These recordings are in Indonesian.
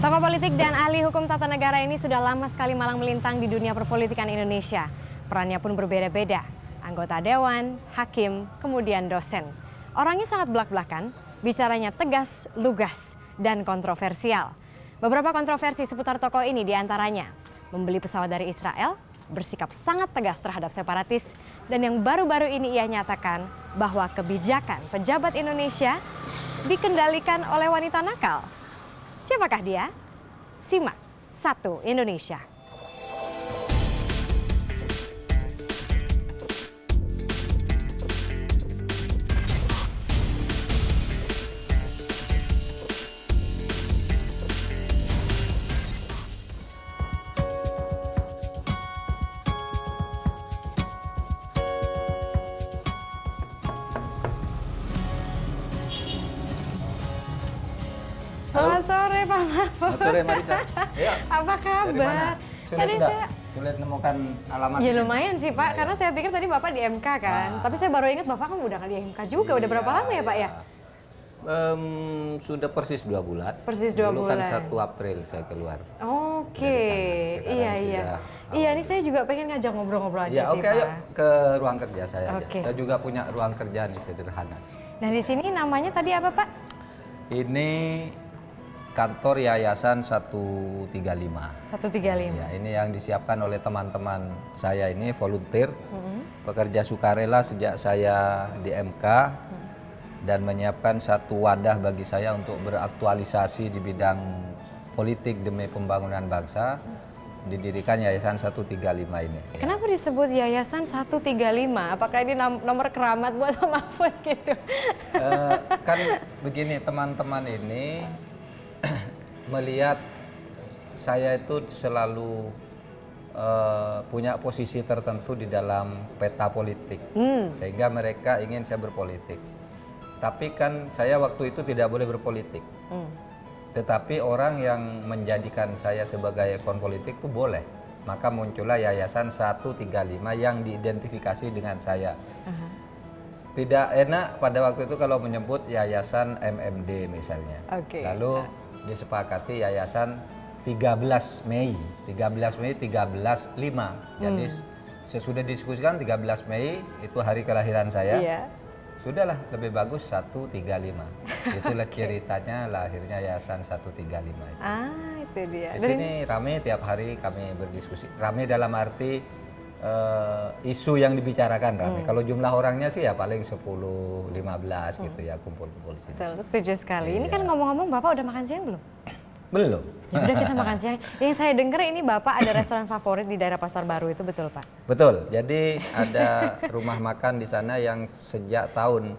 Tokoh politik dan ahli hukum tata negara ini sudah lama sekali malang melintang di dunia perpolitikan Indonesia. Perannya pun berbeda-beda. Anggota dewan, hakim, kemudian dosen. Orangnya sangat belak-belakan, bicaranya tegas, lugas, dan kontroversial. Beberapa kontroversi seputar tokoh ini diantaranya membeli pesawat dari Israel, bersikap sangat tegas terhadap separatis, dan yang baru-baru ini ia nyatakan bahwa kebijakan pejabat Indonesia dikendalikan oleh wanita nakal. Siapakah dia? Simak Satu Indonesia. Selamat sore Pak Mahfud. Selamat sore Marisa. Ya. Apa kabar? Tadi saya sulit menemukan alamat. Ya lumayan sih Pak, karena saya pikir tadi Bapak di MK kan. Tapi saya baru ingat Bapak kan udah di MK juga. Udah berapa lama ya Pak ya? Sudah persis 2 bulan. Persis 2 Dulu bulan. kan 1 April saya keluar. Oke, iya. Iya, ini saya juga pengen ngajak ngobrol-ngobrol aja Ya, sih oke, Pak. ayo ke ruang kerja saya Oke. aja. Saya juga punya ruang kerja nih sederhana. Nah di sini namanya tadi apa Pak? Ini kantor Yayasan 135. 135. Ya, ini yang disiapkan oleh teman-teman saya ini volunteer, pekerja sukarela sejak saya di MK dan menyiapkan satu wadah bagi saya untuk beraktualisasi di bidang politik demi pembangunan bangsa. Didirikan Yayasan 135 ini. Kenapa disebut Yayasan 135? Apakah ini nomor keramat buat Pak Mahfud gitu? Kan begini, teman-teman ini melihat saya itu selalu punya posisi tertentu di dalam peta politik, sehingga mereka ingin saya berpolitik. Tapi kan saya waktu itu tidak boleh berpolitik. Tetapi orang yang menjadikan saya sebagai ikon politik itu boleh. Maka muncullah Yayasan 135 yang diidentifikasi dengan saya. Tidak enak pada waktu itu kalau menyebut Yayasan MMD misalnya. Lalu disepakati Yayasan 13 Mei 13.5. Jadi sesudah diskusikan 13 Mei itu hari kelahiran saya. Sudahlah, lebih bagus 135. Itulah ceritanya lahirnya Yayasan 135 itu. Itu dia. Di sini rame tiap hari kami berdiskusi. Rame dalam arti isu yang dibicarakan rame. Kalau jumlah orangnya sih ya paling 10, 15 gitu ya kumpul-kumpul di sini. Betul, setuju sekali. Ini kan ngomong-ngomong Bapak udah makan siang belum? Belum. Ya udah kita makan siang. Yang saya dengar ini Bapak ada restoran favorit di daerah Pasar Baru, itu betul Pak? Betul. Jadi ada rumah makan di sana yang sejak tahun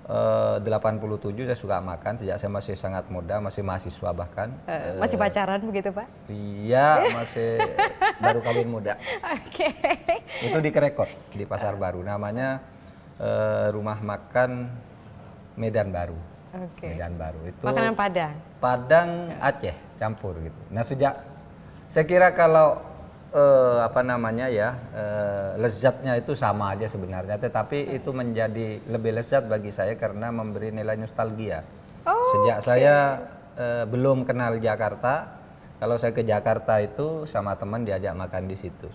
87 saya suka makan, sejak saya masih sangat muda, masih mahasiswa bahkan. Masih pacaran begitu Pak? Iya, masih baru kawin muda. Oke. Itu di Kerekot, di Pasar Baru. Namanya rumah makan Medan Baru. Medan Baru itu makanan Padang. Padang Aceh campur gitu. Nah sejak saya kira kalau lezatnya itu sama aja sebenarnya, tetapi itu menjadi lebih lezat bagi saya karena memberi nilai nostalgia. Sejak saya belum kenal Jakarta, kalau saya ke Jakarta itu sama teman diajak makan di situ.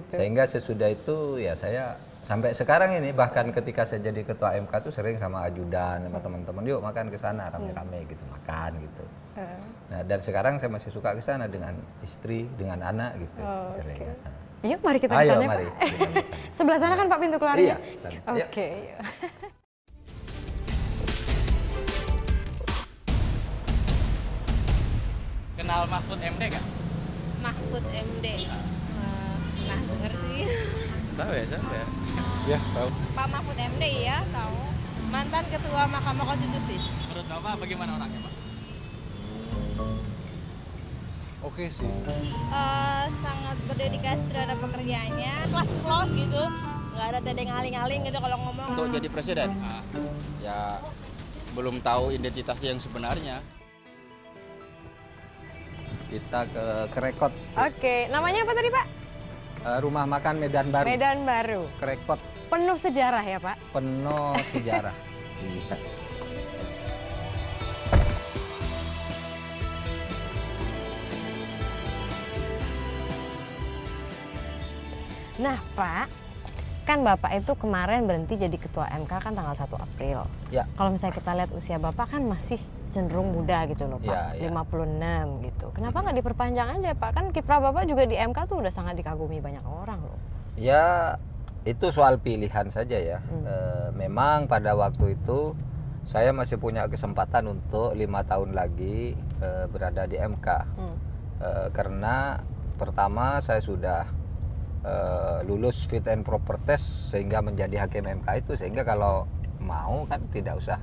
Sehingga sesudah itu ya saya sampai sekarang ini, bahkan ketika saya jadi ketua MK tuh sering sama ajudan sama teman-teman, yuk makan ke sana rame-rame gitu, makan gitu. Nah, dan sekarang saya masih suka ke sana dengan istri, dengan anak gitu. Yuk mari kita ke sana. Mari. Sebelah sana kan Pak pintu keluarnya. Iya. Oke. Kenal Mahfud MD nggak? Mahfud MD. Nah, denger sih. Tahu ya, siapa ya? Ya, tahu. Pak Mahfud MD ya, tahu. Mantan Ketua Mahkamah Konstitusi. Menurut Bapak bagaimana orangnya, Pak? Oke sih. Sangat berdedikasi terhadap pekerjaannya. Close gitu. Nggak ada tedeng aling-aling gitu kalau ngomong. Untuk jadi presiden, ya belum tahu identitasnya yang sebenarnya. Kita ke Kerekot. Oke, namanya apa tadi Pak? Rumah makan Medan Baru. Medan Baru. Kerekot. Penuh sejarah ya Pak? Penuh sejarah. Iya. Nah Pak, kan Bapak itu kemarin berhenti jadi ketua MK kan tanggal 1 April. Ya. Kalau misalnya kita lihat usia Bapak kan masih cenderung muda gitu loh Pak, Ya, ya. 56 gitu. Kenapa nggak diperpanjang aja Pak? Kan kiprah Bapak juga di MK tuh udah sangat dikagumi banyak orang loh. Ya, itu soal pilihan saja ya. Memang pada waktu itu saya masih punya kesempatan untuk 5 tahun lagi berada di MK. Karena pertama saya sudah lulus fit and proper test sehingga menjadi hakim MK itu, sehingga kalau mau kan tidak usah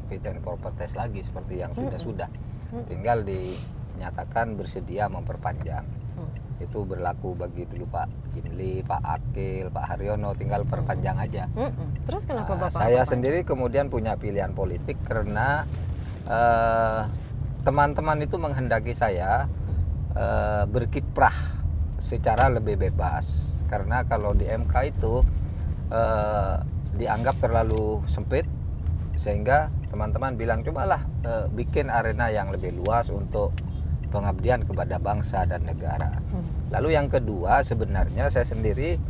fit and proper test lagi seperti yang sudah. Tinggal dinyatakan bersedia memperpanjang. Itu berlaku bagi dulu Pak Jimli, Pak Akil, Pak Haryono, tinggal perpanjang aja. Terus kenapa Bapak? Saya sendiri kemudian punya pilihan politik karena teman-teman itu menghendaki saya berkiprah secara lebih bebas. Karena kalau di MK itu dianggap terlalu sempit, sehingga teman-teman bilang cobalah bikin arena yang lebih luas untuk pengabdian kepada bangsa dan negara. Lalu yang kedua, sebenarnya saya sendiri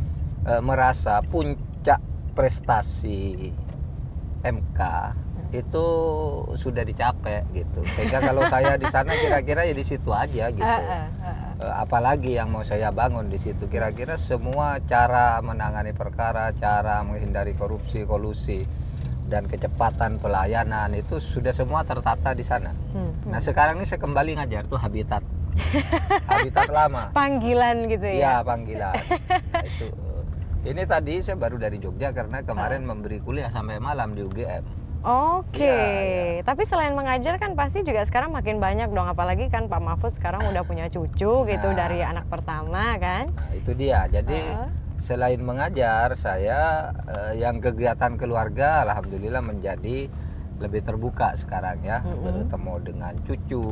merasa puncak prestasi MK itu sudah dicapai gitu. Sehingga kalau saya di sana kira-kira ya di situ aja gitu. Apalagi yang mau saya bangun di situ, kira-kira semua cara menangani perkara, cara menghindari korupsi, kolusi, dan kecepatan pelayanan itu sudah semua tertata di sana. Nah sekarang ini saya kembali ngajar tuh habitat lama. Panggilan gitu ya? Iya, panggilan. Nah, itu. Ini tadi saya baru dari Jogja karena kemarin memberi kuliah sampai malam di UGM. Oke, Ya. Tapi selain mengajar kan pasti juga sekarang makin banyak dong, apalagi kan Pak Mahfud sekarang udah punya cucu gitu dari anak pertama kan? Nah, itu dia. Jadi selain mengajar, saya yang kegiatan keluarga alhamdulillah menjadi lebih terbuka sekarang ya. Bertemu dengan cucu,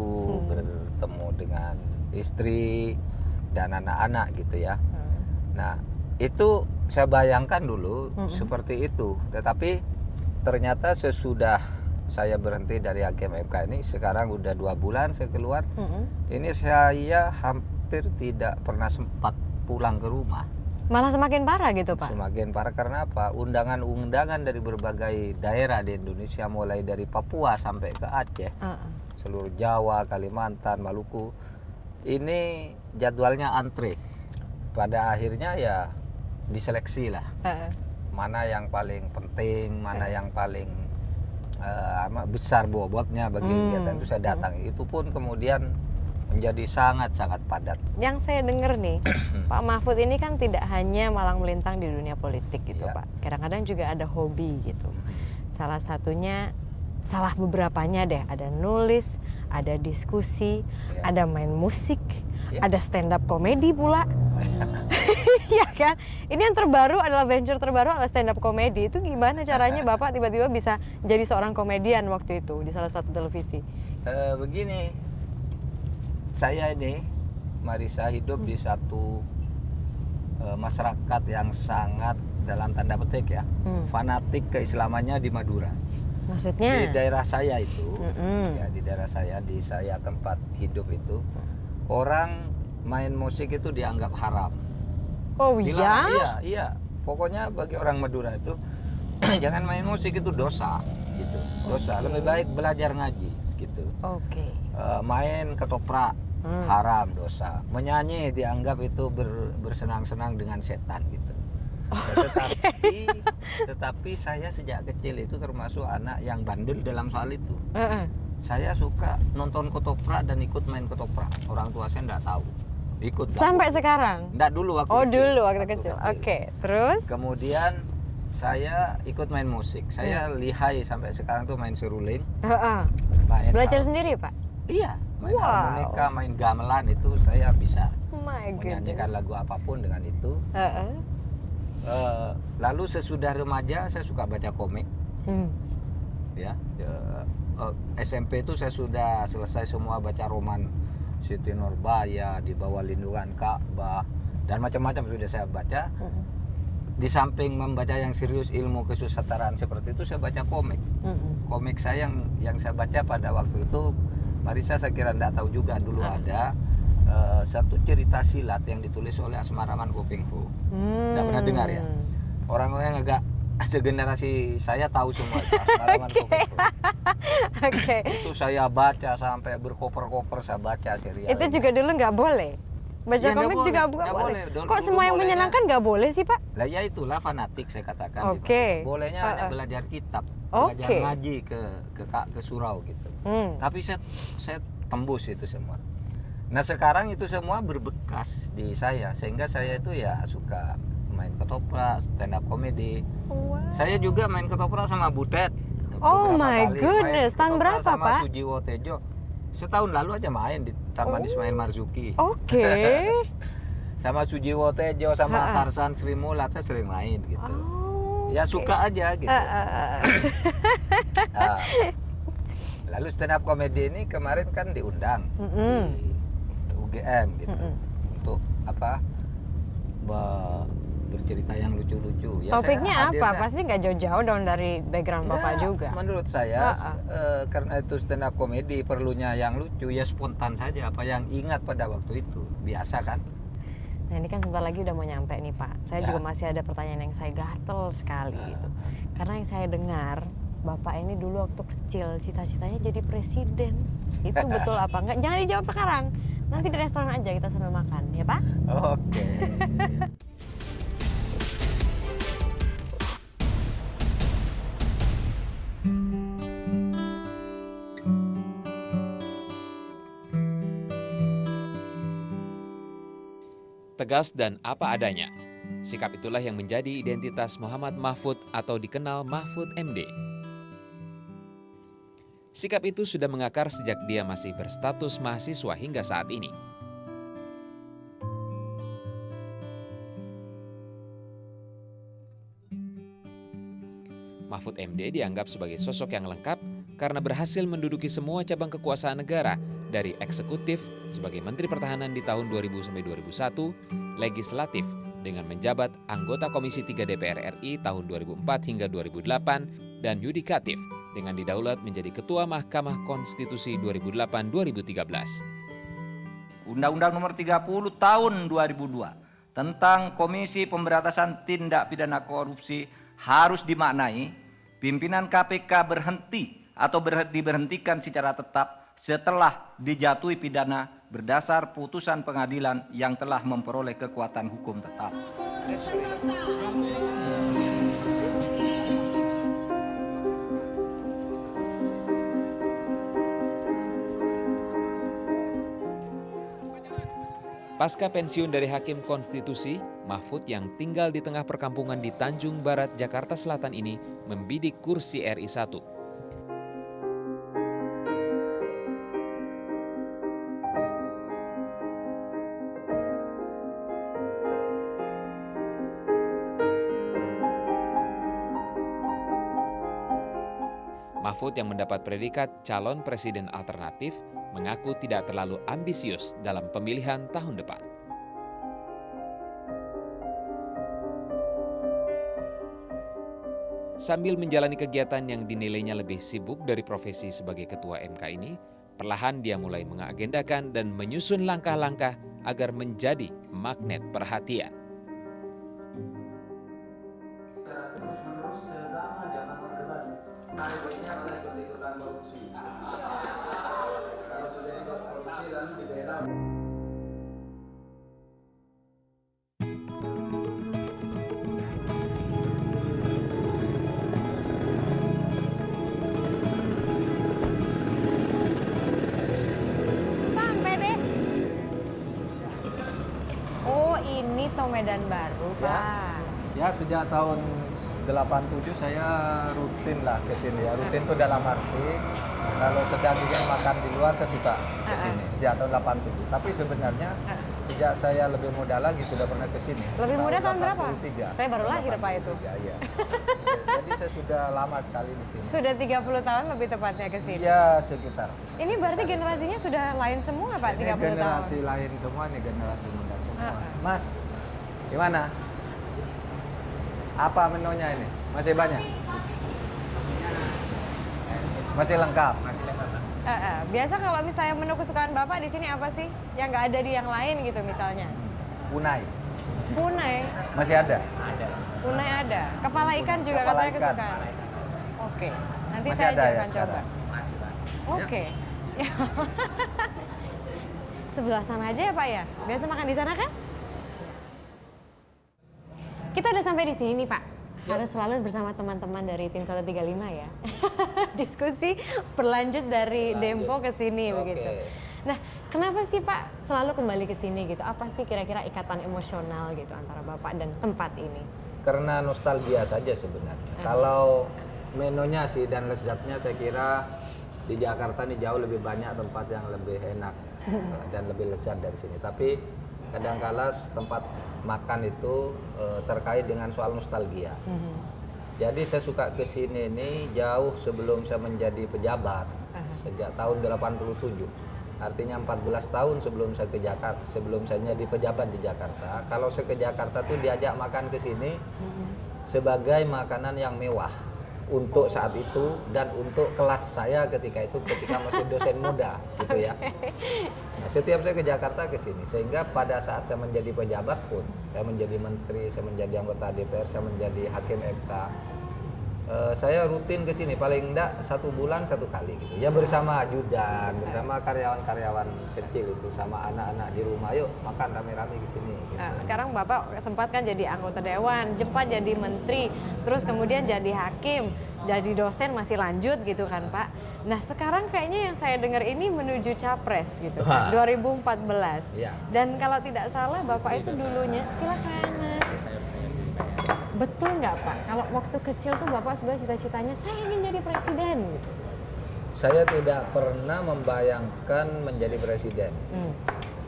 bertemu dengan istri dan anak-anak gitu ya. Nah, itu saya bayangkan dulu seperti itu. Tetapi ternyata sesudah saya berhenti dari hakim MK ini, sekarang udah 2 bulan saya keluar. Ini saya hampir tidak pernah sempat pulang ke rumah. Malah semakin parah gitu Pak? Semakin parah karena apa? Undangan-undangan dari berbagai daerah di Indonesia, mulai dari Papua sampai ke Aceh, seluruh Jawa, Kalimantan, Maluku, ini jadwalnya antre. Pada akhirnya ya diseleksi lah. Mana yang paling penting, mana yang paling besar bobotnya bagi kegiatan itu saya datang. Itu pun kemudian menjadi sangat-sangat padat. Yang saya dengar nih, Pak Mahfud ini kan tidak hanya malang melintang di dunia politik gitu Ya. Pak. Kadang-kadang juga ada hobi gitu. Salah satunya, salah beberapanya deh, ada nulis, ada diskusi, ada main musik, ada stand up komedi pula. Iya kan? Ini yang terbaru adalah venture terbaru adalah stand up komedi. Itu gimana caranya Bapak tiba-tiba bisa jadi seorang komedian waktu itu di salah satu televisi? Begini, saya ini Marisa hidup di satu masyarakat yang sangat dalam tanda petik ya fanatik keislamannya di Madura. Maksudnya? Di daerah saya itu, ya di daerah saya, di saya tempat hidup itu, orang main musik itu dianggap haram. Oh Dilarang, ya? Iya. Pokoknya bagi orang Madura itu jangan main musik, itu dosa, gitu. Dosa. Lebih baik belajar ngaji, gitu. Oke. Main ketoprak haram, dosa. Menyanyi dianggap itu bersenang-senang dengan setan, gitu. Tetapi saya sejak kecil itu termasuk anak yang bandel dalam soal itu. Saya suka nonton ketoprak dan ikut main ketoprak. Orang tua saya enggak tahu. Ikut. Sampai sekarang? Enggak, dulu waktu Oh, kecil. dulu waktu kecil. Oke, terus? Kemudian saya ikut main musik. Saya lihai sampai sekarang tuh main seruling. Main Belajar sendiri, Pak? Iya, main Wow. harmonika, main gamelan itu saya bisa. My Menyanyikan goodness. lagu apapun dengan itu. Lalu sesudah remaja saya suka baca komik. Ya, SMP itu saya sudah selesai semua baca roman Siti Nurbaya, Di Bawah Lindungan Ka'bah, dan macam-macam sudah saya baca. Di samping membaca yang serius ilmu kesusastraan seperti itu, saya baca komik. Komik saya yang saya baca pada waktu itu, Marisa saya kira enggak tahu juga, dulu ada satu cerita silat yang ditulis oleh Asmaraman Kopengko. Nggak pernah dengar ya? Orang-orang yang agak segenerasi saya tahu semua itu, Asmaraman Kopengko. Oke. Itu saya baca sampai berkoper-koper, saya baca serial. Itu juga dulu nggak boleh. Baca Ya, nggak komik boleh, juga nggak nggak boleh. boleh. Kok Dulu semua yang bolehnya. menyenangkan nggak boleh sih, Pak? Lah ya itulah fanatik saya katakan. Oke. Gitu. Bolehnya hanya belajar kitab, Oke. belajar ngaji ke surau gitu. Tapi saya tembus itu semua. Nah sekarang itu semua berbekas di saya sehingga saya itu ya suka main ketoprak, stand up comedy. Wow. Saya juga main ketoprak sama Butet. Oh Beberapa my kali goodness, main tahun ketoprak berapa, sama Pak? Sujiwo Tejo. Setahun lalu aja main di Taman Ismail Marzuki. Oke. Sama Sujiwo Tejo, sama Ha-ha. Tarsan Sri Mulat saya sering main gitu. Oh, Ya oke. suka aja gitu. Nah, lalu stand up comedy ini kemarin kan diundang di UGM gitu untuk apa bercerita yang lucu-lucu. Ya, Topiknya saya apa? hadirnya- Pasti nggak jauh-jauh dong dari background Bapak Nah, juga. Menurut saya karena itu stand up comedy perlunya yang lucu ya spontan saja apa yang ingat pada waktu itu biasa kan. Nah ini kan sebentar lagi udah mau nyampe nih Pak. Saya Ya. juga masih ada pertanyaan yang saya gatel sekali gitu. Karena yang saya dengar Bapak ini dulu waktu kecil cita-citanya jadi presiden. Itu betul apa enggak? Jangan dijawab sekarang. Nanti di restoran aja kita sambil makan, ya Pak? Oke. Tegas dan apa adanya. Sikap itulah yang menjadi identitas Muhammad Mahfud atau dikenal Mahfud MD. Sikap itu sudah mengakar sejak dia masih berstatus mahasiswa hingga saat ini. Mahfud MD dianggap sebagai sosok yang lengkap karena berhasil menduduki semua cabang kekuasaan negara dari eksekutif sebagai Menteri Pertahanan di tahun 2000 sampai 2001, legislatif dengan menjabat anggota Komisi 3 DPR RI tahun 2004 hingga 2008, dan yudikatif dengan didaulat menjadi Ketua Mahkamah Konstitusi 2008-2013. Undang-Undang Nomor 30 Tahun 2002 tentang Komisi Pemberantasan Tindak Pidana Korupsi harus dimaknai pimpinan KPK berhenti atau diberhentikan secara tetap setelah dijatuhi pidana berdasar putusan pengadilan yang telah memperoleh kekuatan hukum tetap. Pasca pensiun dari Hakim Konstitusi, Mahfud yang tinggal di tengah perkampungan di Tanjung Barat, Jakarta Selatan ini membidik kursi RI 1. Mahfud yang mendapat predikat calon presiden alternatif mengaku tidak terlalu ambisius dalam pemilihan tahun depan. Sambil menjalani kegiatan yang dinilainya lebih sibuk dari profesi sebagai ketua MK ini, perlahan dia mulai mengagendakan dan menyusun langkah-langkah agar menjadi magnet perhatian. Sampai deh. Oh ini tol Medan Baru Pak. Ya sejak tahun 87 saya rutin lah ke sini ya. Rutin itu dalam arti kalau sedang ingin makan di luar saya suka ke sini sejak tahun 87. Tapi sebenarnya sejak saya lebih muda lagi sudah pernah ke sini. Lebih muda tahun berapa? 83. Saya baru lahir Pak itu. Iya. Jadi saya sudah lama sekali di sini. Sudah 30 tahun lebih tepatnya ke sini. Iya sekitar. Ini berarti generasinya sudah lain semua Pak, 30 Ini tahun. generasi lain semua nih, generasi muda semua. Mas, gimana? Apa menunya ini? Masih banyak? Masih lengkap? Masih lengkap. Biasa kalau misalnya menu kesukaan Bapak di sini apa sih? Yang nggak ada di yang lain gitu misalnya? Punai Punai. masih ada. Punai ada. Kepala ikan juga Kepala katanya ikan. kesukaan. Oke. Nanti Masih saya ada juga ya akan coba. sekarang? Oke. Sebelah sana aja ya Pak ya? Biasa makan di sana kan? Kita udah sampai di sini nih Pak. Harus selalu bersama teman-teman dari tim 135 ya. Diskusi berlanjut dari Dempo ke sini begitu. Nah, kenapa sih Pak selalu kembali ke sini gitu? Apa sih kira-kira ikatan emosional gitu antara Bapak dan tempat ini? Karena nostalgia saja sebenarnya. Kalau menunya sih dan lezatnya saya kira di Jakarta ini jauh lebih banyak tempat yang lebih enak dan lebih lezat dari sini. Tapi kadangkala tempat makan itu terkait dengan soal nostalgia. Jadi saya suka ke sini ini jauh sebelum saya menjadi pejabat, sejak tahun 87. Artinya 14 tahun sebelum saya ke Jakarta, sebelum saya jadi pejabat di Jakarta. Kalau saya ke Jakarta tuh diajak makan ke sini sebagai makanan yang mewah untuk saat itu dan untuk kelas saya ketika masih dosen muda gitu ya. Nah, setiap saya ke Jakarta ke sini, sehingga pada saat saya menjadi pejabat pun, saya menjadi menteri, saya menjadi anggota DPR, saya menjadi hakim MK, saya rutin ke sini paling enggak 1 bulan 1 kali gitu ya, bersama ajudan, bersama karyawan-karyawan kecil itu, sama anak-anak di rumah, yuk makan rame-rame ke sini gitu. Nah, sekarang Bapak sempat kan jadi anggota dewan, sempat jadi menteri, terus kemudian jadi hakim, jadi dosen masih lanjut gitu kan Pak. Nah sekarang kayaknya yang saya dengar ini menuju capres gitu, 2014. Ya. Dan kalau tidak salah Bapak itu dulunya, silakan Mas. Betul nggak Pak? Kalau waktu kecil tuh Bapak sebenarnya cita-citanya saya ingin jadi presiden gitu. Saya tidak pernah membayangkan menjadi presiden.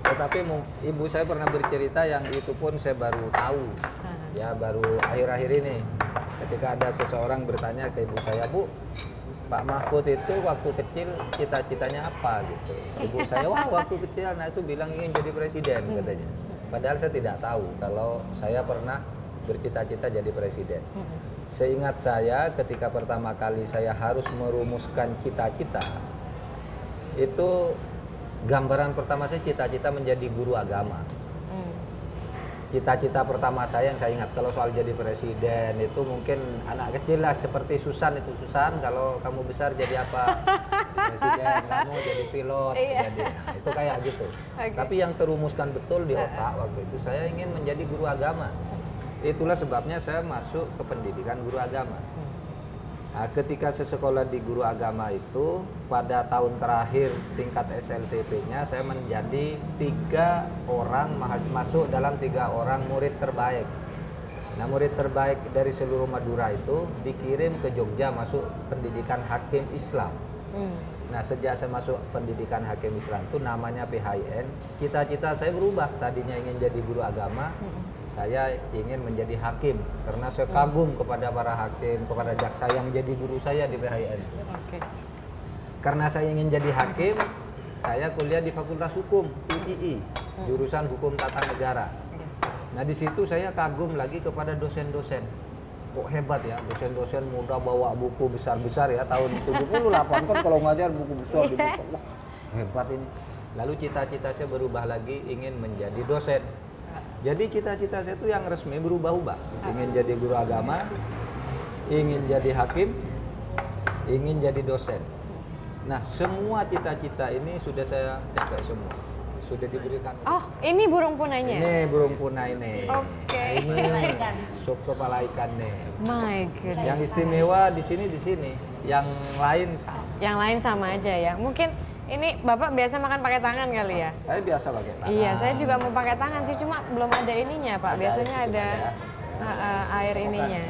Tetapi ibu saya pernah bercerita yang itu pun saya baru tahu. Ya baru akhir-akhir ini. Ketika ada seseorang bertanya ke ibu saya, Bu, Pak Mahfud itu waktu kecil cita-citanya apa gitu. Ibu saya, wah waktu kecil anak itu bilang ingin jadi presiden katanya. Padahal saya tidak tahu kalau saya pernah bercita-cita jadi presiden. Seingat saya ketika pertama kali saya harus merumuskan cita-cita, itu gambaran pertama saya cita-cita menjadi guru agama. Cita-cita pertama saya yang saya ingat kalau soal jadi presiden itu mungkin anak kecil lah seperti Susan itu. Susan, kalau kamu besar jadi apa? Presiden, kamu jadi pilot, jadi itu kayak gitu. Tapi yang terumuskan betul di otak waktu itu saya ingin menjadi guru agama. Itulah sebabnya saya masuk ke pendidikan guru agama. Nah, ketika saya sekolah di guru agama itu, pada tahun terakhir tingkat SLTP-nya saya menjadi 3 orang masuk dalam 3 orang murid terbaik. Nah, murid terbaik dari seluruh Madura itu dikirim ke Jogja masuk pendidikan hakim Islam. Nah, sejak saya masuk pendidikan hakim Islam itu namanya PHIN, cita-cita saya berubah. Tadinya ingin jadi guru agama, saya ingin menjadi hakim karena saya kagum kepada para hakim, kepada jaksa yang menjadi guru saya di PHIN. Karena saya ingin jadi hakim, saya kuliah di Fakultas Hukum UII, jurusan Hukum Tata Negara. Nah, di situ saya kagum lagi kepada dosen-dosen. Kok hebat ya, dosen-dosen muda bawa buku besar-besar ya, tahun 78 kan kalau ngajar buku besar di buku. Wah, hebat ini. Lalu cita-cita saya berubah lagi, ingin menjadi dosen. Jadi cita-cita saya itu yang resmi berubah-ubah. Ingin jadi guru agama, ingin jadi hakim, ingin jadi dosen. Nah, semua cita-cita ini sudah saya capai semua. Sudah diberikan. Oh, ini burung punanya? Ini burung punai nih. Oke. Nah, ini sup kepala ikan nih. My goodness. Yang istimewa di sini. Yang lain sama. Yang lain sama aja ya. Mungkin ini Bapak biasa makan pakai tangan kali ya? Saya biasa pakai tangan. Iya, saya juga mau pakai tangan sih, cuma belum ada ininya Pak. Biasanya itu ada ya. air ininya.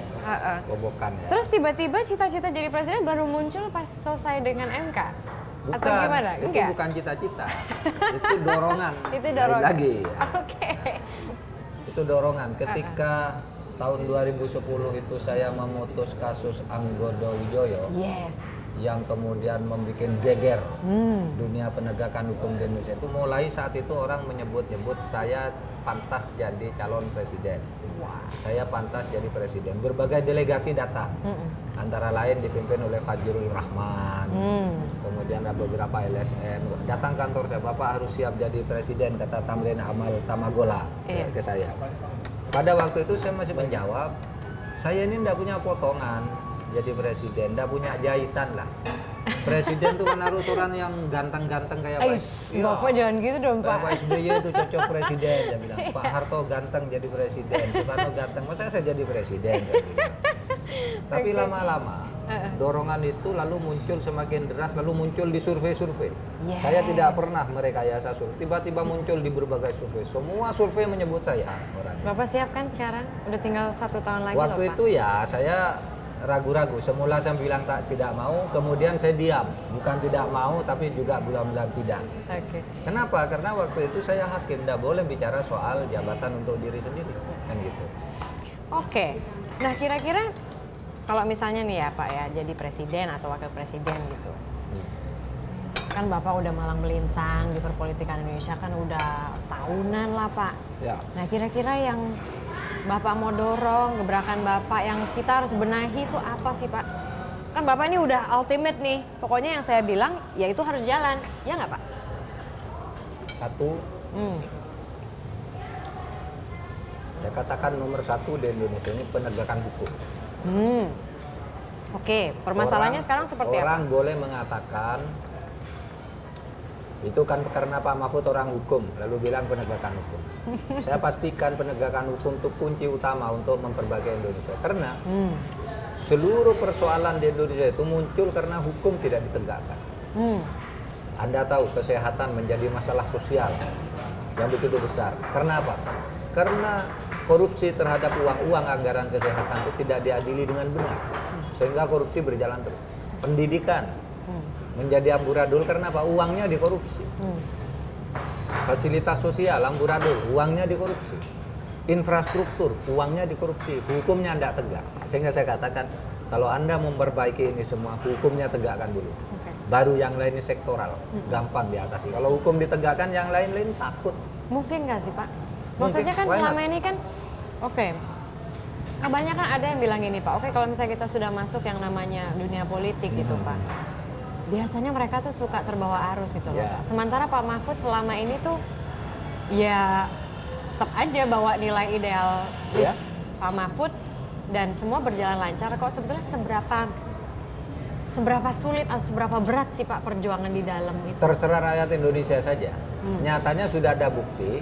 Kobokan ya. Terus tiba-tiba cita-cita jadi presiden baru muncul pas selesai dengan MK? Bukan, Atau gimana? itu Enggak? bukan cita-cita. Itu dorongan. Itu Lain dorongan. lagi. Oke. Itu dorongan. Ketika tahun 2010 itu saya memutus kasus Anggodo Wijoyo. Yes. yang kemudian membuat geger dunia penegakan hukum di Indonesia itu mulai saat itu orang menyebut-nyebut saya pantas jadi calon presiden. Saya pantas jadi presiden. Berbagai delegasi datang. Antara lain dipimpin oleh Fajrul Rahman. Kemudian ada beberapa LSM datang kantor saya, Bapak harus siap jadi presiden, kata Tamrin Amal Tamagola ke saya. Pada waktu itu saya masih menjawab, saya ini enggak punya potongan jadi presiden, enggak punya jahitan lah. Presiden tuh kan harus orang yang ganteng-ganteng kayak Pak. Bapak jangan gitu dong, Pak. Pak SBY itu cocok presiden, dia bilang. Pak Harto ganteng jadi presiden, Soekarno ganteng, masa saya jadi presiden? Saya bilang. Tapi lama-lama dorongan itu lalu muncul semakin deras, lalu muncul di survei-survei. Saya tidak pernah merekayasa survei, tiba-tiba muncul di berbagai survei. Semua survei menyebut saya orangnya. Bapak siap kan sekarang? Udah tinggal 1 tahun lagi Waktu loh, Pak. itu ya saya ragu-ragu. Semula saya bilang tidak mau, kemudian saya diam. Bukan tidak mau, tapi juga bilang tidak. Oke. Kenapa? Karena waktu itu saya hakim, tidak boleh bicara soal jabatan untuk diri sendiri, kan gitu. Oke. Nah, kira-kira kalau misalnya nih ya Pak ya, jadi presiden atau wakil presiden gitu. Kan Bapak udah malang melintang di perpolitikan Indonesia kan udah tahunan lah Pak. Ya. Nah, kira-kira yang Bapak mau dorong, gebrakan Bapak yang kita harus benahi itu apa sih Pak? Kan Bapak ini udah ultimate nih, pokoknya yang saya bilang ya itu harus jalan, ya nggak Pak? Satu, saya katakan nomor 1 di Indonesia ini penegakan hukum. Oke, permasalahannya sekarang seperti apa? Orang boleh mengatakan itu kan karena Pak Mahfud orang hukum, lalu bilang penegakan hukum. Saya pastikan penegakan hukum itu kunci utama untuk memperbaiki Indonesia. Karena seluruh persoalan di Indonesia itu muncul karena hukum tidak ditegakkan. Anda tahu kesehatan menjadi masalah sosial yang begitu besar. Karena apa? Karena korupsi terhadap uang anggaran kesehatan itu tidak diadili dengan benar. Sehingga korupsi berjalan terus. Pendidikan menjadi amburadul karena apa? Uangnya dikorupsi. Fasilitas sosial amburadul, uangnya dikorupsi. Infrastruktur, uangnya dikorupsi. Hukumnya tidak tegak. Sehingga saya katakan, kalau Anda memperbaiki ini semua, hukumnya tegakkan dulu. Baru yang lainnya sektoral, gampang diatasi. Kalau hukum ditegakkan, yang lain-lain takut. Mungkin nggak sih Pak? Maksudnya kan Mungkin. selama ini kan, kebanyakan ada yang bilang gini Pak, kalau misalnya kita sudah masuk yang namanya dunia politik gitu Pak, biasanya mereka tuh suka terbawa arus gitu loh Pak. Sementara Pak Mahfud selama ini tuh ya tetap aja bawa nilai ideal Pak Mahfud dan semua berjalan lancar. Kok sebetulnya seberapa sulit atau seberapa berat sih Pak perjuangan di dalam itu? Terserah rakyat Indonesia saja. Nyatanya sudah ada bukti.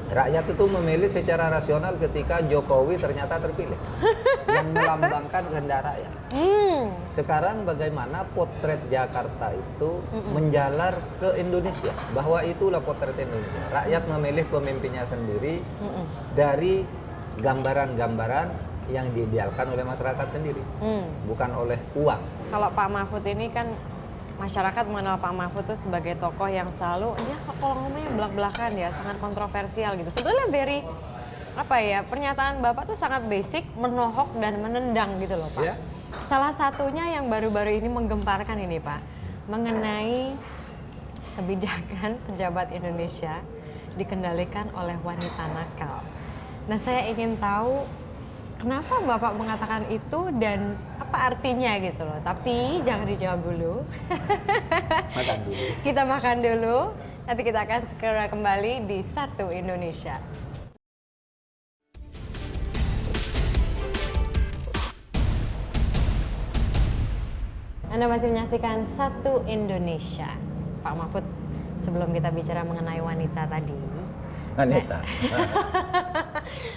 Rakyat itu memilih secara rasional ketika Jokowi ternyata terpilih. Yang melambangkan kehendak rakyat. Sekarang bagaimana potret Jakarta itu menjalar ke Indonesia. Bahwa itulah potret Indonesia. Rakyat memilih pemimpinnya sendiri dari gambaran-gambaran yang diidealkan oleh masyarakat sendiri. Bukan oleh uang. Kalau Pak Mahfud ini kan masyarakat mengenal Pak Mahfud tuh sebagai tokoh yang selalu dia kalau ngomongnya belak-belakan ya, sangat kontroversial gitu. Sebetulnya pernyataan Bapak tuh sangat basic, menohok dan menendang gitu loh Pak. Salah satunya yang baru-baru ini menggemparkan ini Pak, mengenai kebijakan pejabat Indonesia dikendalikan oleh wanita nakal. Nah, saya ingin tahu kenapa Bapak mengatakan itu dan apa artinya gitu loh. Tapi jangan dijawab dulu. Makan dulu. Kita makan dulu. Nanti kita akan segera kembali di Satu Indonesia. Anda masih menyaksikan Satu Indonesia. Pak Mahfud, sebelum kita bicara mengenai wanita tadi. Wanita.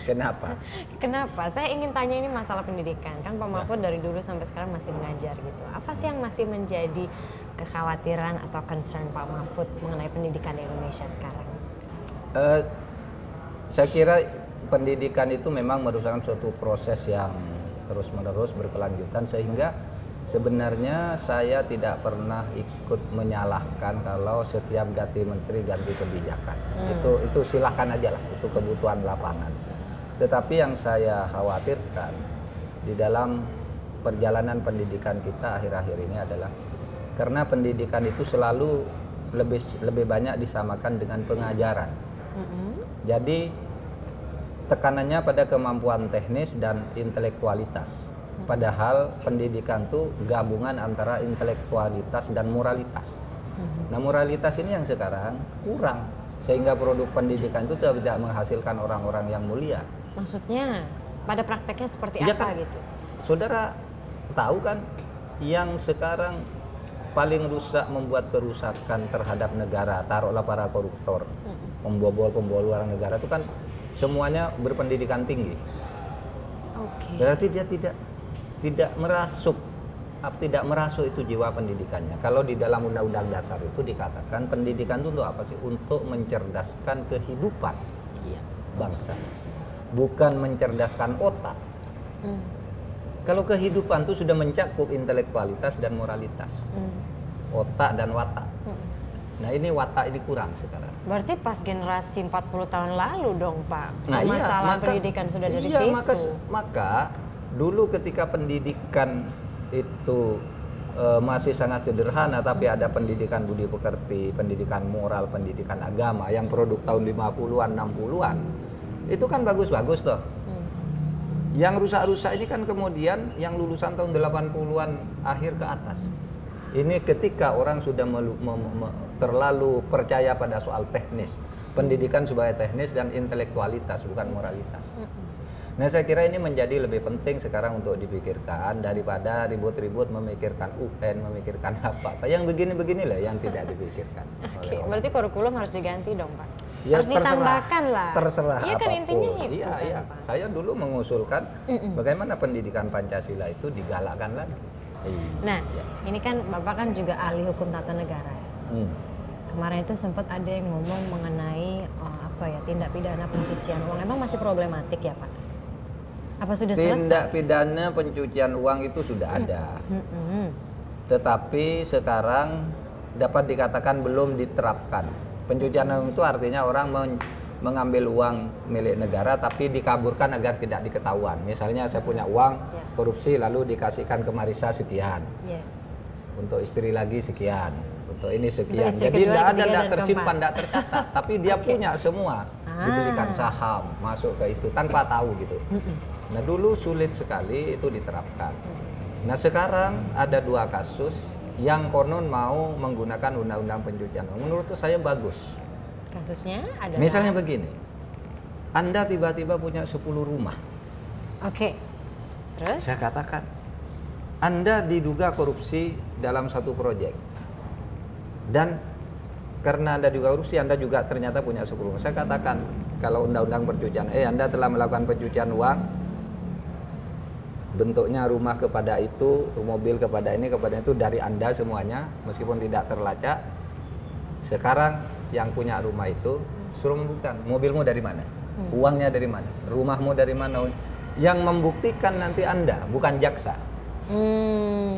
Kenapa? Kenapa? Saya ingin tanya ini masalah pendidikan. Kan Pak Mahfud dari dulu sampai sekarang masih mengajar gitu. Apa sih yang masih menjadi kekhawatiran atau concern Pak Mahfud mengenai pendidikan di Indonesia sekarang? Saya kira pendidikan itu memang merupakan suatu proses yang terus-menerus berkelanjutan sehingga sebenarnya saya tidak pernah ikut menyalahkan kalau setiap ganti menteri ganti kebijakan. Itu silahkan aja lah, itu kebutuhan lapangan. Tetapi yang saya khawatirkan di dalam perjalanan pendidikan kita akhir-akhir ini adalah karena pendidikan itu selalu lebih banyak disamakan dengan pengajaran. Jadi tekanannya pada kemampuan teknis dan intelektualitas. Padahal pendidikan itu gabungan antara intelektualitas dan moralitas. Nah, moralitas ini yang sekarang kurang, sehingga produk pendidikan itu tidak menghasilkan orang-orang yang mulia. Maksudnya pada prakteknya seperti Iya apa kan? gitu? Saudara tahu kan yang sekarang paling rusak, membuat kerusakan terhadap negara, taruhlah para koruptor, pembobol uang negara itu kan semuanya berpendidikan tinggi. Oke. Berarti dia tidak merasuk itu jiwa pendidikannya. Kalau di dalam Undang-Undang Dasar itu dikatakan pendidikan itu untuk apa sih? Untuk mencerdaskan kehidupan bangsa, bukan mencerdaskan otak. Kalau kehidupan itu sudah mencakup intelektualitas dan moralitas, otak dan watak. Nah, ini watak ini kurang sekarang. Berarti pas generasi 40 tahun lalu dong Pak, Nah, masalah pendidikan sudah dari situ. Maka dulu ketika pendidikan itu masih sangat sederhana, tapi ada pendidikan budi pekerti, pendidikan moral, pendidikan agama yang produk tahun 50-an, 60-an, itu kan bagus-bagus toh. Yang rusak-rusak ini kan kemudian yang lulusan tahun 80-an akhir ke atas. Ini ketika orang sudah terlalu percaya pada soal teknis, pendidikan sebagai teknis dan intelektualitas bukan moralitas. Nah, saya kira ini menjadi lebih penting sekarang untuk dipikirkan daripada ribut-ribut memikirkan UN, memikirkan apa. Yang begini-beginilah yang tidak dipikirkan. Oke, berarti kurikulum harus diganti dong Pak. Ya, harus ditambahkan lah. Terserah Iya kan apapun. intinya itu Iya, kan, iya. Pak. Saya dulu mengusulkan bagaimana pendidikan Pancasila itu digalakkan lagi. Nah, ini kan Bapak kan juga ahli hukum tata negara. Kemarin itu sempat ada yang ngomong mengenai tindak pidana pencucian uang. Emang masih problematik ya Pak? Apa sudah selesai? Tindak pidana pencucian uang itu sudah ada. Tetapi sekarang dapat dikatakan belum diterapkan. Pencucian uang itu artinya orang mengambil uang milik negara tapi dikaburkan agar tidak diketahuan. Misalnya saya punya uang korupsi lalu dikasihkan ke Marisa sekian. Yes. Untuk istri lagi sekian. Untuk ini Untuk sekian. istri Jadi kedua, tidak ada, ketiga, tidak dan tersimpan, keempat. tidak tercatat. Tapi dia punya semua. Dibelikan saham, masuk ke itu tanpa tahu gitu. Nah, dulu sulit sekali itu diterapkan. Nah, sekarang ada 2 kasus yang konon mau menggunakan undang-undang pencucian uang. Menurut saya bagus. Kasusnya ada. Misalnya begini, Anda tiba-tiba punya 10 rumah. Oke. Terus? Saya katakan, Anda diduga korupsi dalam satu proyek. Dan karena Anda juga korupsi, Anda juga ternyata punya 10 rumah. Saya katakan, kalau undang-undang pencucian, Anda telah melakukan pencucian uang, bentuknya rumah kepada itu, mobil kepada ini, kepada itu dari Anda semuanya, meskipun tidak terlacak. Sekarang yang punya rumah itu suruh membuktikan, mobilmu dari mana, uangnya dari mana, rumahmu dari mana. Yang membuktikan nanti Anda, bukan jaksa.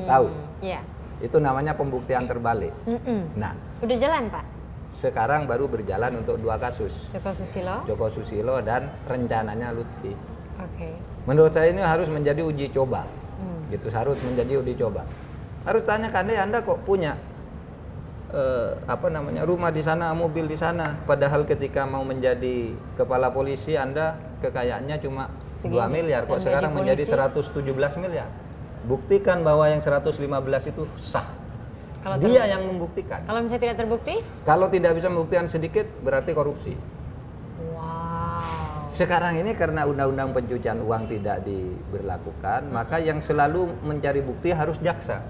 Tahu? Iya. Itu namanya pembuktian terbalik. Nah, Udah jalan Pak? sekarang baru berjalan untuk 2 kasus. Joko Susilo dan rencananya Lutfi. Oke. Menurut saya ini harus menjadi uji coba. Gitu, harus menjadi uji coba. Harus tanya kan, Anda kok punya rumah di sana, mobil di sana, padahal ketika mau menjadi kepala polisi Anda kekayaannya cuma Segini. 2 miliar, kok Dan sekarang gaji menjadi polisi? 117 miliar. Buktikan bahwa yang 115 itu sah. Kalau Dia yang membuktikan. Kalau misalnya tidak terbukti? Kalau tidak bisa membuktikan sedikit, berarti korupsi. Wow. Sekarang ini karena undang-undang pencucian uang tidak diberlakukan, maka yang selalu mencari bukti harus jaksa.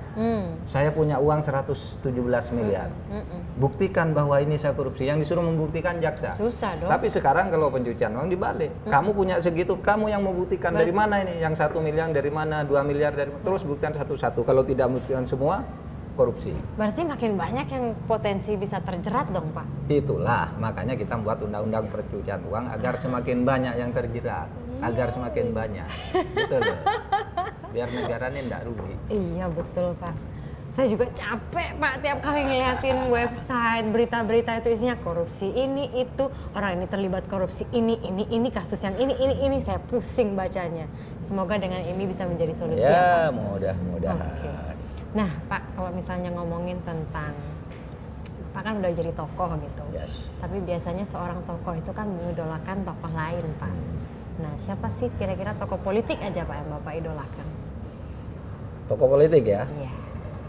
Saya punya uang 117 miliar. Buktikan bahwa ini saya korupsi. Yang disuruh membuktikan jaksa. Susah dong. Tapi sekarang kalau pencucian uang dibalik. Kamu punya segitu, kamu yang membuktikan. Dari mana ini? Yang 1 miliar dari mana? 2 miliar dari mana? Terus buktikan satu-satu. Kalau tidak membuktikan semua, korupsi. Berarti makin banyak yang potensi bisa terjerat dong Pak? Itulah makanya kita membuat undang-undang pencucian uang agar semakin banyak yang terjerat, agar semakin banyak, gitu loh, biar negara ini tidak rugi. Iya betul Pak. Saya juga capek Pak tiap kali ngeliatin website, berita-berita itu isinya korupsi ini, itu, orang ini terlibat korupsi ini, kasus yang ini, saya pusing bacanya. Semoga dengan ini bisa menjadi solusi Ya, Pak. mudah-mudahan. Oke. Nah Pak, kalau misalnya ngomongin tentang, Pak kan udah jadi tokoh gitu. Yes. Tapi biasanya seorang tokoh itu kan mengidolakan tokoh lain Pak. Nah siapa sih kira-kira tokoh politik aja Pak yang Bapak idolakan? Tokoh politik ya? Iya.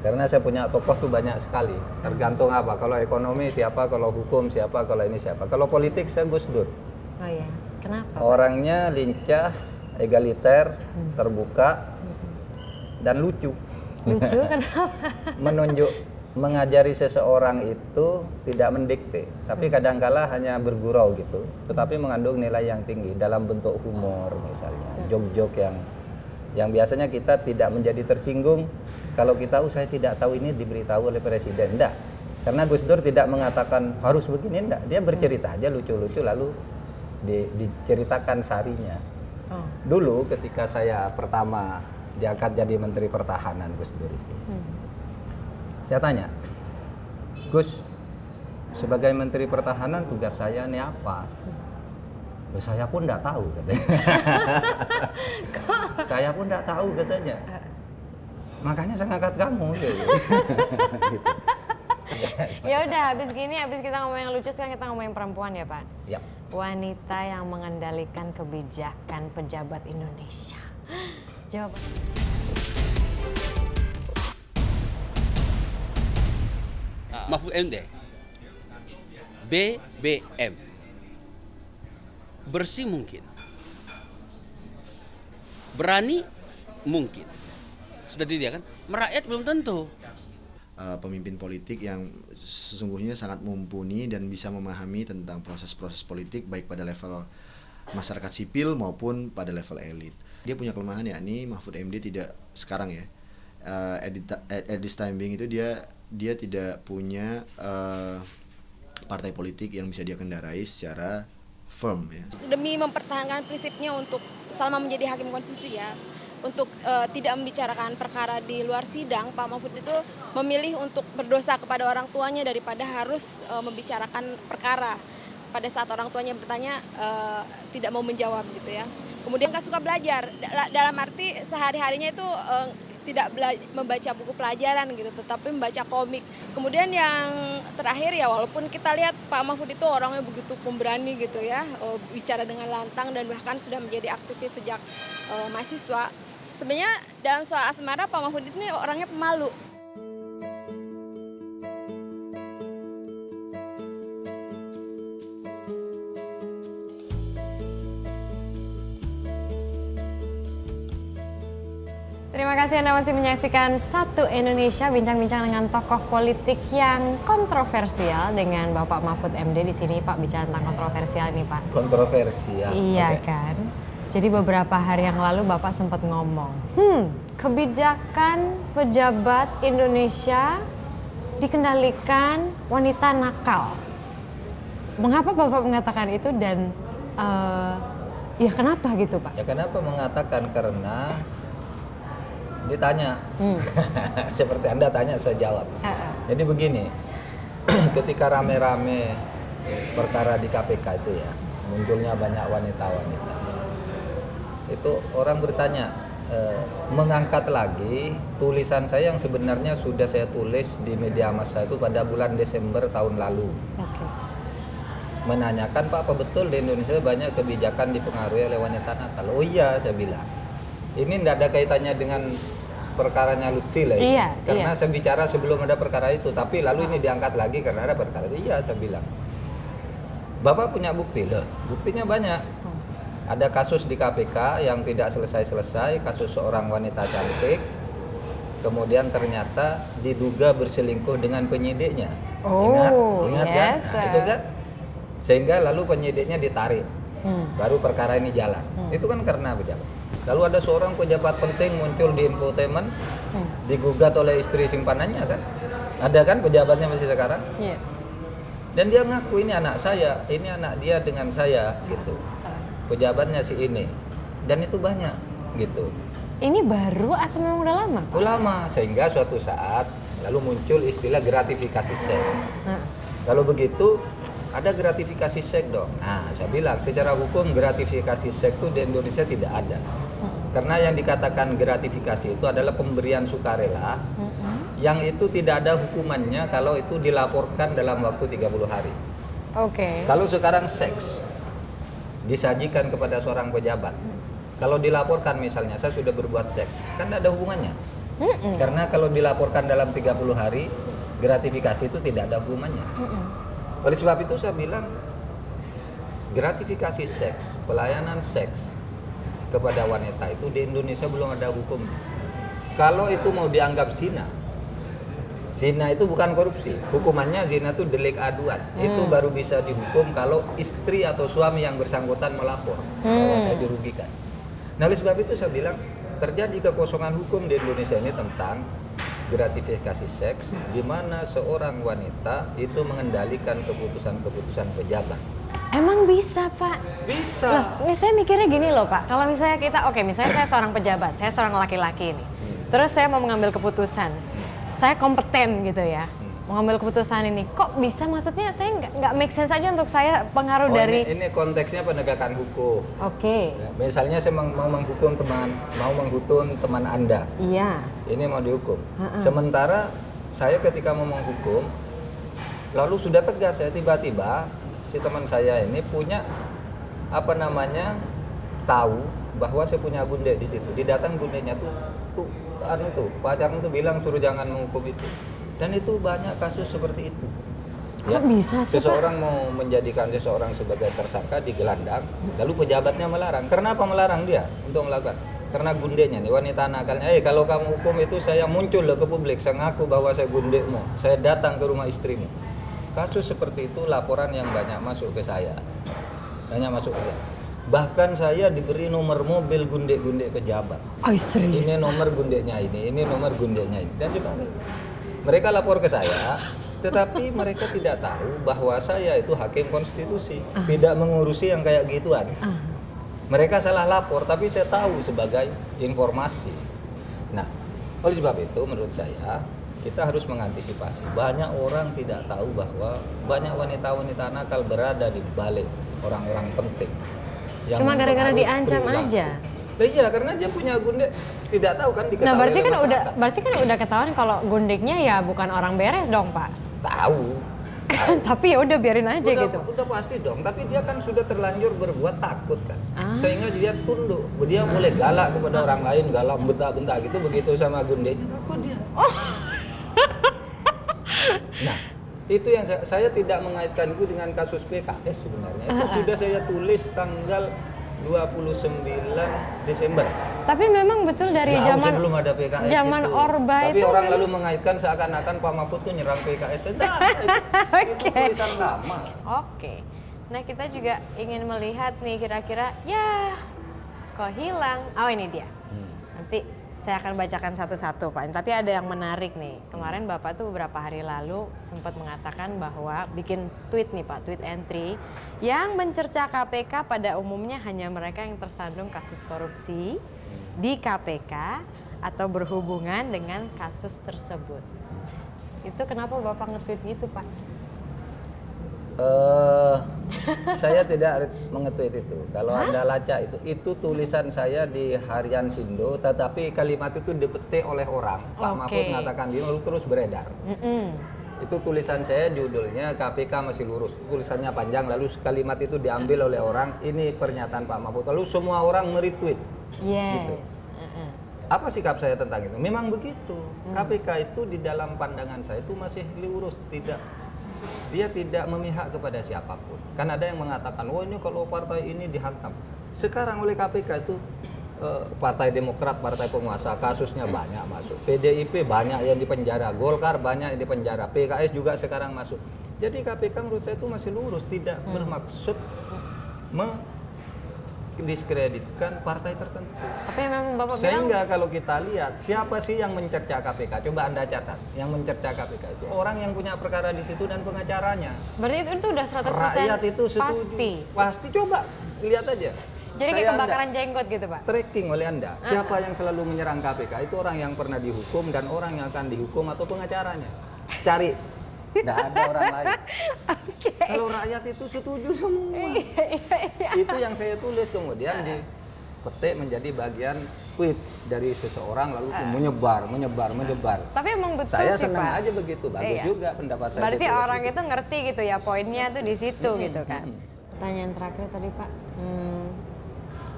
Karena saya punya tokoh tuh banyak sekali. Tergantung apa. Kalau ekonomi siapa, kalau hukum siapa, kalau ini siapa. Kalau politik saya Gus Dur. Oh iya, kenapa Pak? Orangnya lincah, egaliter, terbuka, dan lucu. Lucu kenapa? Mengajari seseorang itu tidak mendikte, tapi kadangkala hanya bergurau gitu, tetapi mengandung nilai yang tinggi dalam bentuk humor misalnya, jok-jok yang biasanya kita tidak menjadi tersinggung kalau kita saya tidak tahu ini diberitahu oleh presiden, enggak. Karena Gus Dur tidak mengatakan harus begini, enggak. Dia bercerita aja lucu-lucu lalu diceritakan sarinya. Oh. Dulu ketika saya pertama diangkat jadi Menteri Pertahanan Gus Dur itu. Saya tanya, Gus, sebagai Menteri Pertahanan tugas saya ini apa? Ya, saya pun enggak tahu katanya. Saya pun enggak tahu katanya. Makanya saya ngangkat kamu gitu. Ya udah, habis kita ngomong yang lucu, sekarang kita ngomongin perempuan ya Pak. Yap. Wanita yang mengendalikan kebijakan pejabat Indonesia. Jawab. Mahfud MD, BBM, bersih mungkin, berani mungkin, sudah dia kan, merakyat belum tentu. Pemimpin politik yang sesungguhnya sangat mumpuni dan bisa memahami tentang proses-proses politik baik pada level masyarakat sipil maupun pada level elit. Dia punya kelemahan yakni Mahfud MD tidak sekarang ya, at this time being itu dia tidak punya partai politik yang bisa dia kendarai secara firm ya. Demi mempertahankan prinsipnya untuk selama menjadi hakim konstitusi ya, untuk tidak membicarakan perkara di luar sidang, Pak Mahfud itu memilih untuk berdosa kepada orang tuanya daripada harus membicarakan perkara. Pada saat orang tuanya bertanya, tidak mau menjawab gitu ya. Kemudian nggak suka belajar, dalam arti sehari-harinya itu tidak membaca buku pelajaran gitu, tetapi membaca komik. Kemudian yang terakhir ya, walaupun kita lihat Pak Mahfud itu orangnya begitu pemberani gitu ya, bicara dengan lantang dan bahkan sudah menjadi aktivis sejak mahasiswa. Sebenarnya dalam soal asmara Pak Mahfud ini orangnya pemalu. Terima kasih Anda masih menyaksikan Satu Indonesia, bincang-bincang dengan tokoh politik yang kontroversial dengan Bapak Mahfud MD di sini. Pak, bicara tentang kontroversial ini Pak. Kontroversial. Iya Okay. kan. Jadi beberapa hari yang lalu Bapak sempat ngomong, kebijakan pejabat Indonesia dikendalikan wanita nakal. Mengapa Bapak mengatakan itu dan ya kenapa gitu Pak? Ya kenapa mengatakan, karena ditanya, seperti Anda tanya saya jawab. Jadi begini, ketika rame-rame perkara di KPK itu ya, munculnya banyak wanita-wanita. Itu orang bertanya, mengangkat lagi tulisan saya yang sebenarnya sudah saya tulis di media massa itu pada bulan Desember tahun lalu. Oke. Menanyakan, Pak, apa betul di Indonesia banyak kebijakan dipengaruhi oleh wanita nakal? Oh iya, saya bilang. Ini tidak ada kaitannya dengan perkaranya Lutfi lah ini. Iya, karena iya. saya bicara sebelum ada perkara itu, tapi lalu ini diangkat lagi karena ada perkara itu. Iya, saya bilang. Bapak punya bukti loh, buktinya banyak. Ada kasus di KPK yang tidak selesai-selesai, kasus seorang wanita cantik, kemudian ternyata diduga berselingkuh dengan penyidiknya. Ingat yes, kan? Nah, itu kan? Sehingga lalu penyidiknya ditarik, baru perkara ini jalan. Itu kan karena pejabat. Lalu ada seorang pejabat penting muncul di infotainment, digugat oleh istri simpanannya kan? Ada kan pejabatnya masih sekarang? Iya. Dan dia ngaku ini anak saya, ini anak dia dengan saya gitu. Pejabatnya si ini. Dan itu banyak gitu. Ini baru atau memang udah lama? Ulama, sehingga suatu saat Lalu muncul istilah gratifikasi seks. Kalau begitu ada gratifikasi seks dong. Nah, saya bilang secara hukum gratifikasi seks itu di Indonesia tidak ada. Karena yang dikatakan gratifikasi itu adalah pemberian sukarela yang itu tidak ada hukumannya kalau itu dilaporkan dalam waktu 30 hari. Oke. Kalau sekarang seks disajikan kepada seorang pejabat, kalau dilaporkan misalnya saya sudah berbuat seks, kan tidak ada hubungannya. Karena kalau dilaporkan dalam 30 hari, gratifikasi itu tidak ada hubungannya. Oleh sebab itu saya bilang gratifikasi seks, pelayanan seks kepada wanita itu di Indonesia belum ada hukum. Kalau itu mau dianggap zina, zina itu bukan korupsi. Hukumannya zina itu delik aduan. Itu baru bisa dihukum kalau istri atau suami yang bersangkutan melapor bahwa saya dirugikan. Nah, oleh sebab itu saya bilang terjadi kekosongan hukum di Indonesia ini tentang gratifikasi seks, di mana seorang wanita itu mengendalikan keputusan-keputusan pejabat. Emang bisa, Pak? Bisa. Loh, saya mikirnya gini loh, Pak. Kalau misalnya kita, misalnya saya seorang pejabat, saya seorang laki-laki ini. Terus saya mau mengambil keputusan. Saya kompeten gitu ya. Mengambil keputusan ini. Kok bisa? Maksudnya saya nggak make sense aja untuk saya pengaruh dari... Ini konteksnya penegakan hukum. Oke. Ya, misalnya saya mau menghukum teman Anda. Iya. Ini mau dihukum. Sementara saya ketika mau menghukum, lalu sudah tegas saya tiba-tiba si teman saya ini punya tahu bahwa saya punya gunde di situ. Didatang gundenya tuh pacarnya tuh bilang suruh jangan menghukum itu. Dan itu banyak kasus seperti itu. Kok bisa sih, Pak? Seseorang mau menjadikan seseorang sebagai tersangka digelandang, lalu pejabatnya melarang. Kenapa melarang dia untuk melakukan? Karena gundenya nih, wanita nakalnya, kalau kamu hukum itu saya muncul loh ke publik, saya ngaku bahwa saya gundemu, saya datang ke rumah istrimu. Kasus seperti itu laporan yang banyak masuk ke saya. Bahkan saya diberi nomor mobil gunde-gunde pejabat. Oh, serius? Ini nomor gundenya ini nomor gundenya ini. Dan sebagainya. Mereka lapor ke saya, tetapi mereka tidak tahu bahwa saya itu hakim konstitusi, tidak mengurusi yang kayak gituan. Mereka salah lapor, tapi saya tahu sebagai informasi. Nah, oleh sebab itu menurut saya kita harus mengantisipasi. Banyak orang tidak tahu bahwa banyak wanita-wanita nakal berada di balik orang-orang penting. Cuma gara-gara diancam aja. Iya, karena dia punya gunde, tidak tahu kan diketahui. Nah, berarti kan udah ketahuan kalau gundeknya ya bukan orang beres dong, Pak. Tahu. Tapi ya udah biarin aja gitu. Udah pasti dong, tapi dia kan sudah terlanjur berbuat takut kan. Sehingga dia tunduk. Dia boleh galak kepada orang lain, galak bentak-bentak gitu, begitu sama gundenya takut dia. Nah, itu yang saya tidak mengaitkan itu dengan kasus PKS sebenarnya. Itu sudah saya tulis tanggal 29 Desember. Tapi memang betul dari sebelum ada PKS zaman itu. Orba Tapi itu orang lalu mengaitkan seakan-akan Pak Mahfud tuh nyerang PKS. Nah, itu tulisan lama. Oke. Nah, kita juga ingin melihat nih kira-kira kok hilang. Oh, ini dia. Nanti saya akan bacakan satu-satu, Pak. Tapi ada yang menarik nih. Kemarin Bapak tuh beberapa hari lalu sempat mengatakan bahwa bikin tweet nih, Pak, tweet entry yang mencerca KPK pada umumnya hanya mereka yang tersandung kasus korupsi di KPK atau berhubungan dengan kasus tersebut. Itu kenapa Bapak nge-tweet gitu, Pak? Saya tidak mengetweet itu. Kalau Anda lacak itu tulisan saya di Harian Sindo, tetapi kalimat itu dipetik oleh orang. Pak Mahfud mengatakan dia lalu terus beredar. Itu tulisan saya, judulnya KPK masih lurus. Tulisannya panjang, lalu kalimat itu diambil oleh orang. Ini pernyataan Pak Mahfud. Lalu semua orang meretweet. Gitu. Apa sikap saya tentang itu? Memang begitu. KPK itu di dalam pandangan saya itu masih lurus, dia tidak memihak kepada siapapun. Kan ada yang mengatakan, ini kalau partai ini dihantam. Sekarang oleh KPK itu Partai Demokrat, partai penguasa, kasusnya banyak masuk. PDIP banyak yang dipenjara, Golkar banyak yang dipenjara, PKS juga sekarang masuk. Jadi KPK menurut saya itu masih lurus, tidak bermaksud mendiskreditkan partai tertentu. Tapi memang Bapak Sehingga kalau kita lihat siapa sih yang mencerca KPK, coba Anda catat, yang mencerca KPK itu orang yang punya perkara di situ dan pengacaranya. Berarti itu udah 100% rakyat itu setuju. pasti. Pasti, coba lihat aja. Jadi kayak Saya kebakaran jenggot gitu Pak? tracking oleh Anda. Siapa yang selalu menyerang KPK itu orang yang pernah dihukum dan orang yang akan dihukum atau pengacaranya. Cari. Tidak ada orang lain. Kalau rakyat itu setuju semua. Itu yang saya tulis kemudian dipetik menjadi bagian tweet dari seseorang lalu menyebar. Tapi emang betul Saya sih senang Pak. aja begitu, bagus Iya. juga pendapat saya. Berarti seperti orang itu ngerti gitu ya, poinnya tuh di situ gitu kan. Hmm. Pertanyaan terakhir tadi Pak,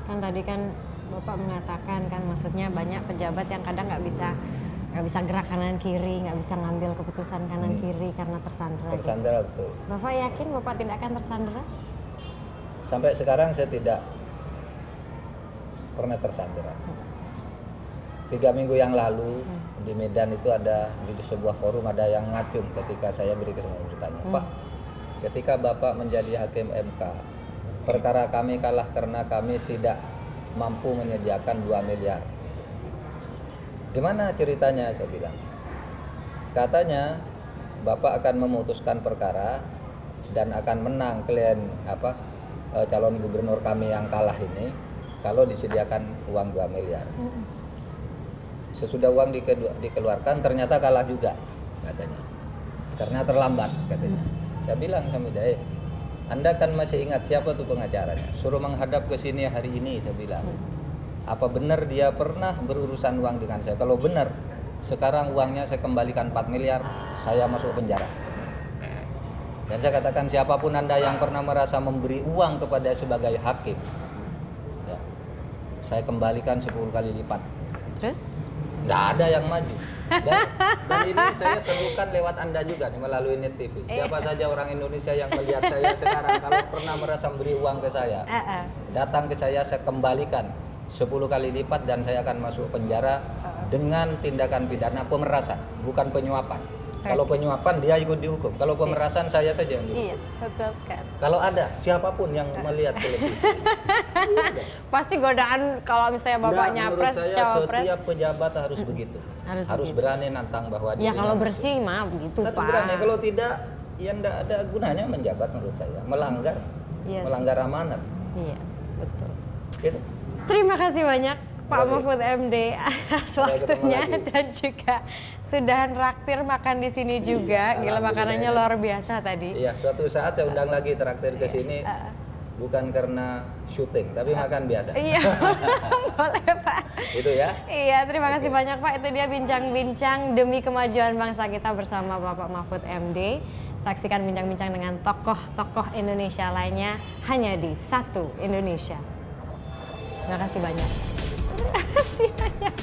kan tadi kan Bapak mengatakan kan maksudnya banyak pejabat yang kadang nggak bisa gerak kanan kiri, nggak bisa ngambil keputusan kanan kiri karena tersandera. Gitu. Tersandera betul. Bapak yakin Bapak tidak akan tersandera? Sampai sekarang saya tidak pernah tersandera. 3 minggu yang lalu di Medan itu ada di sebuah forum ada yang ngacung ketika saya beri kesempatan bertanya, Pak, ketika Bapak menjadi hakim MK, perkara kami kalah karena kami tidak mampu menyediakan 2 miliar. Gimana ceritanya? Saya bilang. Katanya Bapak akan memutuskan perkara dan akan menang klien calon gubernur kami yang kalah ini kalau disediakan uang 2 miliar. Sesudah uang dikeluarkan ternyata kalah juga katanya. Karena terlambat katanya. Saya bilang sama dia, Anda kan masih ingat siapa tuh pengacaranya? Suruh menghadap ke sini hari ini, saya bilang. Apa benar dia pernah berurusan uang dengan saya? Kalau benar, sekarang uangnya saya kembalikan 4 miliar, saya masuk penjara. Dan saya katakan siapapun Anda yang pernah merasa memberi uang kepada sebagai hakim, ya, saya kembalikan 10 kali lipat. Terus? Nggak ada yang maju. Dan ini saya serukan lewat Anda juga nih melalui Net TV. Siapa saja orang Indonesia yang melihat saya sekarang kalau pernah merasa memberi uang ke saya, datang ke saya kembalikan 10 kali lipat dan saya akan masuk penjara dengan tindakan pidana pemerasan, bukan penyuapan. Kalau penyuapan dia ikut dihukum. Kalau pemerasan saya saja yang dihukum. Iya, betul sekali. Kalau ada siapapun yang melihat televisi, Pasti godaan kalau misalnya Bapak nyapres, menurut saya cawapres. setiap pejabat harus begitu. Harus begitu. Berani nantang bahwa Ya dirinya kalau bersih. bersih mah begitu Tapi Pak. berani, kalau tidak, ya enggak ada gunanya menjabat menurut saya. Melanggar, Iya sih. melanggar amanat. Iya, betul. Gitu. Terima kasih banyak Pak Terima kasih. Mahfud MD atas waktunya ketemu lagi. dan juga sudah traktir makan di sini juga. Gila alhamdulillah. makanannya luar biasa tadi. Iya, suatu saat saya undang lagi traktir ke sini, bukan karena syuting, tapi makan biasa. Iya, boleh Pak. Itu ya. Iya, terima kasih banyak Pak. Itu dia bincang-bincang demi kemajuan bangsa kita bersama Bapak Mahfud MD. Saksikan bincang-bincang dengan tokoh-tokoh Indonesia lainnya hanya di Satu Indonesia. Terima kasih banyak. Terima kasih banyak.